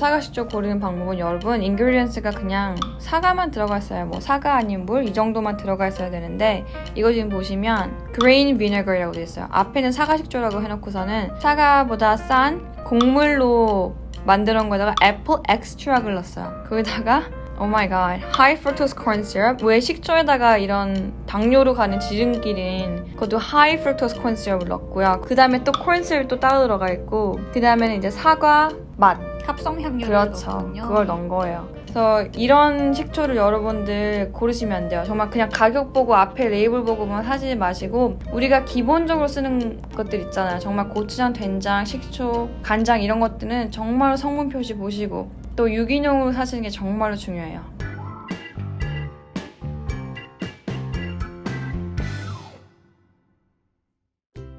사과 식초 고르는 방법은 여러분 ingredients가 그냥 사과만 들어가 있어요. 뭐 사과 아닌 물 이 정도만 들어가 있어야 되는데 이거 지금 보시면 grain vinegar이라고 돼 있어요. 앞에는 사과 식초라고 해놓고서는 사과보다 싼 곡물로 만들어 놓은 거다가 apple extract을 넣었어요. 거기다가 Oh my god, high fructose corn syrup. 왜 식초에다가 이런 당뇨로 가는 지름길인 그것도 high fructose corn syrup을 넣었고요. 그 다음에 또 corn syrup 또 따로 들어가 있고 그 다음에는 이제 사과 맛. 합성향료를 그렇죠. 넣었군요. 그걸 넣은 거예요. 그래서 이런 식초를 여러분들 고르시면 안 돼요. 정말 그냥 가격 보고 앞에 레이블 보고만 사지 마시고 우리가 기본적으로 쓰는 것들 있잖아요. 정말 고추장, 된장, 식초, 간장 이런 것들은 정말 성분 표시 보시고 또 유기농으로 사시는 게 정말로 중요해요.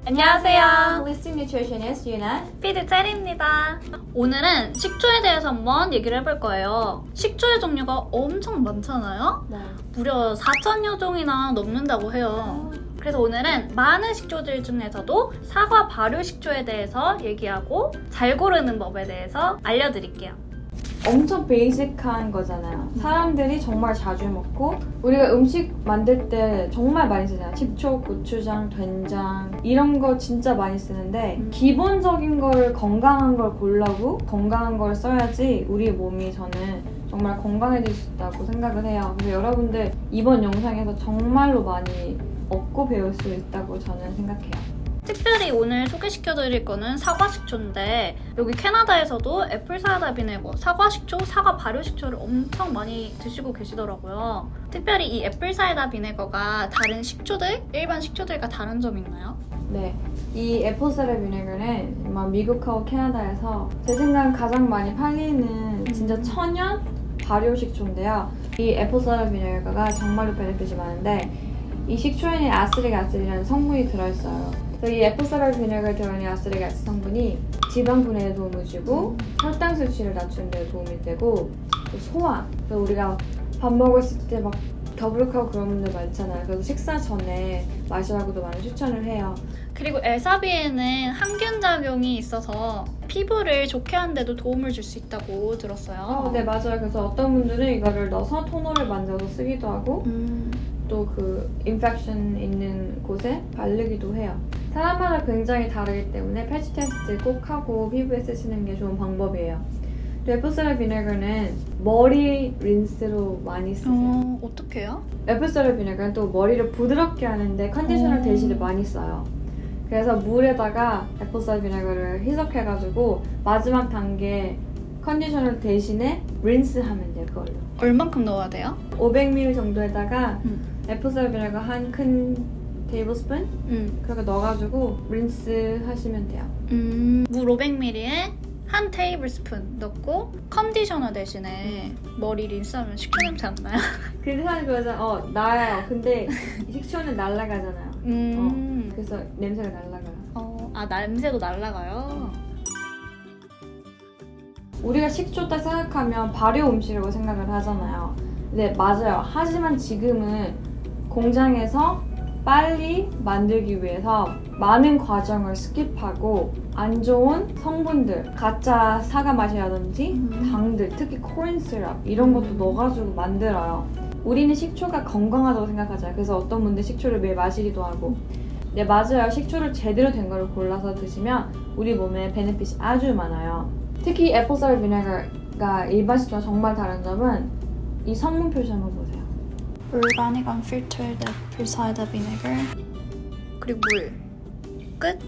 안녕하세요. Holistic Nutritionist 유나. 피드 체리입니다. 오늘은 식초에 대해서 한번 얘기를 해볼 거예요. 식초의 종류가 엄청 많잖아요? 네. 무려 4,000여 종이나 넘는다고 해요. 그래서 오늘은 많은 식초들 중에서도 사과 발효 식초에 대해서 얘기하고 잘 고르는 법에 대해서 알려드릴게요. 엄청 베이직한 거잖아요. 사람들이 정말 자주 먹고 우리가 음식 만들 때 정말 많이 쓰잖아요. 식초, 고추장, 된장 이런 거 진짜 많이 쓰는데 기본적인 거를 건강한 걸 고르고 건강한 걸 써야지 우리 몸이 저는 정말 건강해질 수 있다고 생각을 해요. 그래서 여러분들 이번 영상에서 정말로 많이 얻고 배울 수 있다고 저는 생각해요. 특별히 오늘 소개시켜드릴 거는 사과 식초인데 여기 캐나다에서도 애플 사이다 비네거, 사과 식초, 사과 발효 식초를 엄청 많이 드시고 계시더라고요. 특별히 이 애플 사이다 비네거가 다른 식초들, 일반 식초들과 다른 점이 있나요? 네, 이 애플 사이다 비네거는 미국하고 캐나다에서 제 생각 가장 많이 팔리는 진짜 천연 발효 식초인데요. 이 애플 사이다 비네거가 정말로 베네핏이 많은데 이 식초에는 아스릭 아cid이라는 성분이 들어있어요. 이 애플 사이다 비네거에 들어있는 아스릭 아sid 성분이 지방 분해에 도움을 주고 혈당 수치를 낮추는 데 도움이 되고 또 소화. 그래서 우리가 밥 먹었을 때 막 더부룩하고 그런 분들 많잖아요. 그래서 식사 전에 마시라고도 많이 추천을 해요. 그리고 엘사비에는 항균 작용이 있어서 피부를 좋게 하는 데도 도움을 줄 수 있다고 들었어요. 네, 맞아요. 그래서 어떤 분들은 이거를 넣어서 토너를 만들어서 쓰기도 하고 또 그 인펙션 있는 곳에 바르기도 해요. 사람마다 굉장히 다르기 때문에 패치 테스트 꼭 하고 피부에 쓰시는 게 좋은 방법이에요. 또 애플 사이다 비네거는 머리 린스로 많이 쓰세요. 어떻게 해요? 애플 사이다 비네거는 또 머리를 부드럽게 하는데 컨디셔너 대신에 많이 써요. 그래서 물에다가 애플 사이다 비네거를 희석해가지고 마지막 단계 컨디셔너 대신에 린스하면 돼요. 그걸로. 얼만큼 넣어야 돼요? 500ml 정도에다가 애플 사이다 비네거 한 큰 테이블스푼? 그렇게 넣어가지고 린스 하시면 돼요. 물 500ml에 한 테이블스푼 넣고 컨디셔너 대신에 머리 린스하면 식초 냄새 안 나요? 근데 사실 그러잖아. 나요. 근데 식초는 날아가잖아요. 그래서 냄새가 날아가요. 냄새도 날아가요? 우리가 식초 딱 생각하면 발효 음식이라고 생각을 하잖아요. 네, 맞아요. 하지만 지금은 공장에서 빨리 만들기 위해서 많은 과정을 스킵하고 안 좋은 성분들, 가짜 사과 맛이라든지 당들, 특히 corn syrup 이런 것도 넣어가지고 만들어요. 우리는 식초가 건강하다고 생각하잖아요. 그래서 어떤 분들 식초를 매일 마시기도 하고. 네, 맞아요. 식초를 제대로 된 거를 골라서 드시면 우리 몸에 베네핏이 아주 많아요. 특히 애플 사이다 비네거가 일반 식초와 정말 다른 점은 이 성분 표시 한번 보세요. Organic unfiltered apple cider vinegar 그리고 물 끝?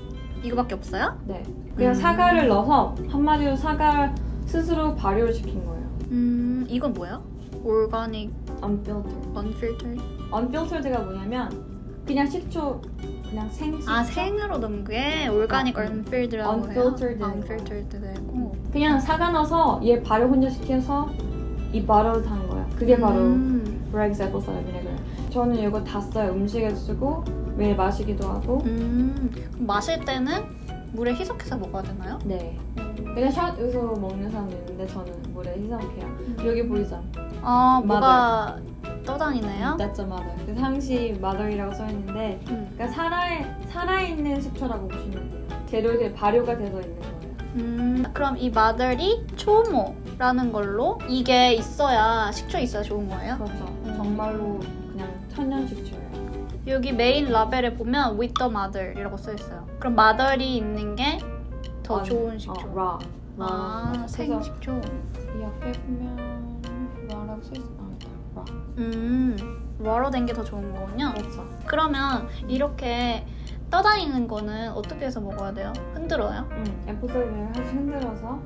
이거밖에 없어요? 네, 그냥 사과를 넣어서 한마디로 사과 스스로 발효를 시킨 거예요. 이건 뭐야? Organic unfiltered. unfiltered? unfiltered가 뭐냐면 그냥 식초, 그냥 생식초. 생으로 넣은 게 organic unfiltered라고 해요? unfiltered. unfiltered 되고 그냥 사과 넣어서 얘 발효 혼자 시켜서 이 바로를 탄 거야. 그게 바로 Bragg's Apple Cider Vinegar. 저는 이거 다 써요. 음식에 쓰고 매일 마시기도 하고. 그럼 마실 때는 물에 희석해서 먹어야 되나요? 네. 그냥 샷으로 먹는 사람도 있는데 저는 물에 희석해요. 여기 보이죠? 뭐가 떠다니네요? That's a mother. 그 상시 mother이라고 써있는데 그러니까 살아있는 식초라고 보시면 돼요. 재료들이 발효가 돼서 있는 거예요. 그럼 이 마들이 초모 라는 걸로 이게 있어야 식초 있어야 좋은 거예요? 그렇죠. 정말로 그냥 천연 식초예요. 여기 메인 라벨에 보면 with the mother이라고 써 있어요. 그럼 mother이 있는 게 더 좋은 식초. raw. 아, 생식초. 이 옆에 보면 raw라고 써 있어. raw. raw로 된 게 더 좋은 거군요. 그렇죠. 그러면 이렇게 떠다니는 거는 어떻게 해서 먹어야 돼요? 흔들어요? 애플사이드를 다시 흔들어서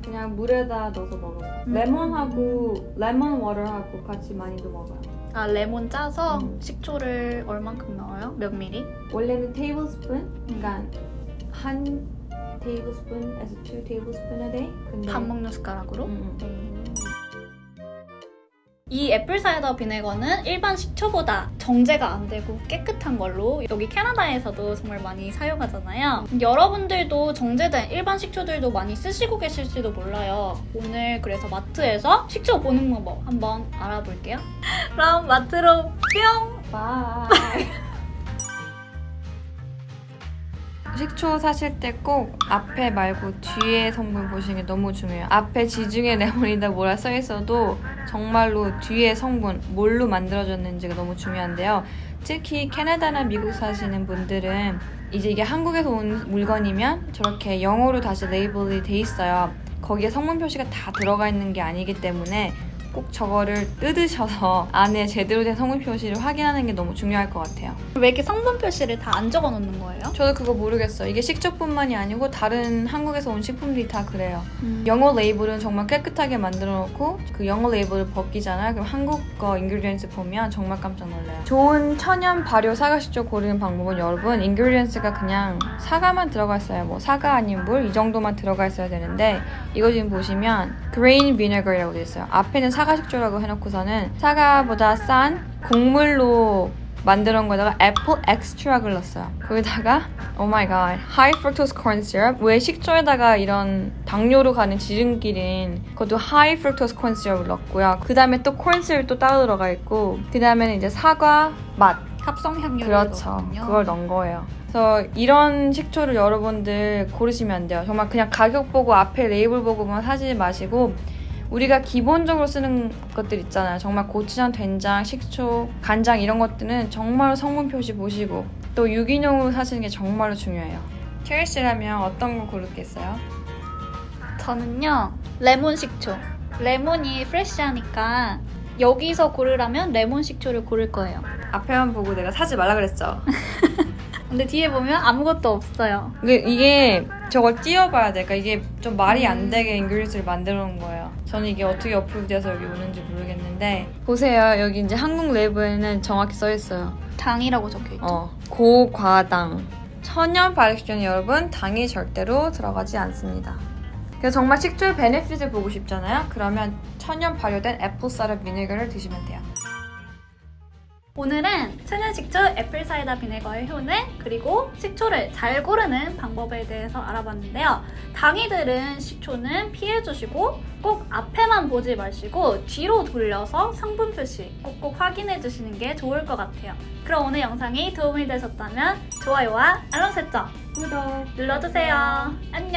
그냥 물에다 넣어서 먹어요. 음. 레몬하고 레몬 워터하고 같이 많이도 먹어요. 아, 레몬 짜서 음. 식초를 얼만큼 넣어요? 몇 미리? 원래는 테이블스푼, 그러니까 한 테이블스푼에서 2 테이블스푼 a day. 근데 밥 먹는 숟가락으로? 음. 이 애플사이더 비네거는 일반 식초보다 정제가 안 되고 깨끗한 걸로 여기 캐나다에서도 정말 많이 사용하잖아요. 여러분들도 정제된 일반 식초들도 많이 쓰시고 계실지도 몰라요. 오늘 그래서 마트에서 식초 보는 방법 한번 알아볼게요. 그럼 마트로 뿅! 바이. 식초 사실 때 꼭 앞에 말고 뒤에 성분 보시는 게 너무 중요해요. 앞에 지중해 레몬이다 뭐라 써 있어도 정말로 뒤에 성분 뭘로 만들어졌는지가 너무 중요한데요. 특히 캐나다나 미국 사시는 분들은 이제 이게 한국에서 온 물건이면 저렇게 영어로 다시 레이블이 돼 있어요. 거기에 성분 표시가 다 들어가 있는 게 아니기 때문에 꼭 저거를 뜯으셔서 안에 제대로 된 성분 표시를 확인하는 게 너무 중요할 것 같아요. 왜 이렇게 성분 표시를 다 안 적어 놓는 거예요? 저도 그거 모르겠어요. 이게 식초뿐만이 아니고 다른 한국에서 온 식품들이 다 그래요. 영어 레이블은 정말 깨끗하게 만들어 놓고 그 영어 레이블을 벗기잖아요. 그럼 한국 거 인그리디언스 보면 정말 깜짝 놀라요. 좋은 천연 발효 사과 식초 고르는 방법은 여러분 인그리디언스가 그냥 사과만 들어가 있어요. 뭐 사과 아닌 물 이 정도만 들어가 있어야 되는데 이거 지금 보시면 grain vinegar이라고 돼 있어요. 앞에는 사과 식초라고 해놓고서는 사과보다 싼 곡물로 만들어 온 거다가 애플 엑스트라를 넣었어요. 거기다가 oh my god, high fructose corn syrup. 왜 식초에다가 이런 당뇨로 가는 지름길인 그것도 high fructose corn syrup을 넣었고요. 그 다음에 또 corn syrup 또 따로 들어가 있고 그 다음에는 이제 사과 맛. 합성 향료를 그렇죠. 넣었군요. 그걸 넣은 거예요. 그래서 이런 식초를 여러분들 고르시면 안 돼요. 정말 그냥 가격 보고 앞에 레이블 보고만 사지 마시고 우리가 기본적으로 쓰는 것들 있잖아요. 정말 고추장, 된장, 식초, 간장 이런 것들은 정말로 성분 표시 보시고 또 유기농으로 사시는 게 정말로 중요해요. 체리 씨라면 어떤 거 고르겠어요? 저는요 레몬 식초. 레몬이 프레쉬하니까 여기서 고르라면 레몬 식초를 고를 거예요. 앞에만 보고 내가 사지 말라 그랬죠? 근데 뒤에 보면 아무것도 없어요. 이게 저걸 띄워봐야 돼. 그러니까 이게 좀 말이 안 되게 인그리스를 만들어 놓은 거예요. 저는 이게 어떻게 어플돼서 여기 오는지 모르겠는데 보세요. 여기 이제 한국 레이블에는 정확히 써 있어요. 당이라고 적혀있죠. 고과당. 천연 발효식초는 여러분 당이 절대로 들어가지 않습니다. 그래서 정말 식초의 베네핏을 보고 싶잖아요. 그러면 천연 발효된 애플 사이더 비네거를 드시면 돼요. 오늘은 천연 식초 애플 사이다 비네거의 효능 그리고 식초를 잘 고르는 방법에 대해서 알아봤는데요. 당이 들은 식초는 피해주시고 꼭 앞에만 보지 마시고 뒤로 돌려서 성분 표시 꼭꼭 확인해 주시는 게 좋을 것 같아요. 그럼 오늘 영상이 도움이 되셨다면 좋아요와 알람 설정 구독 눌러주세요. 안녕!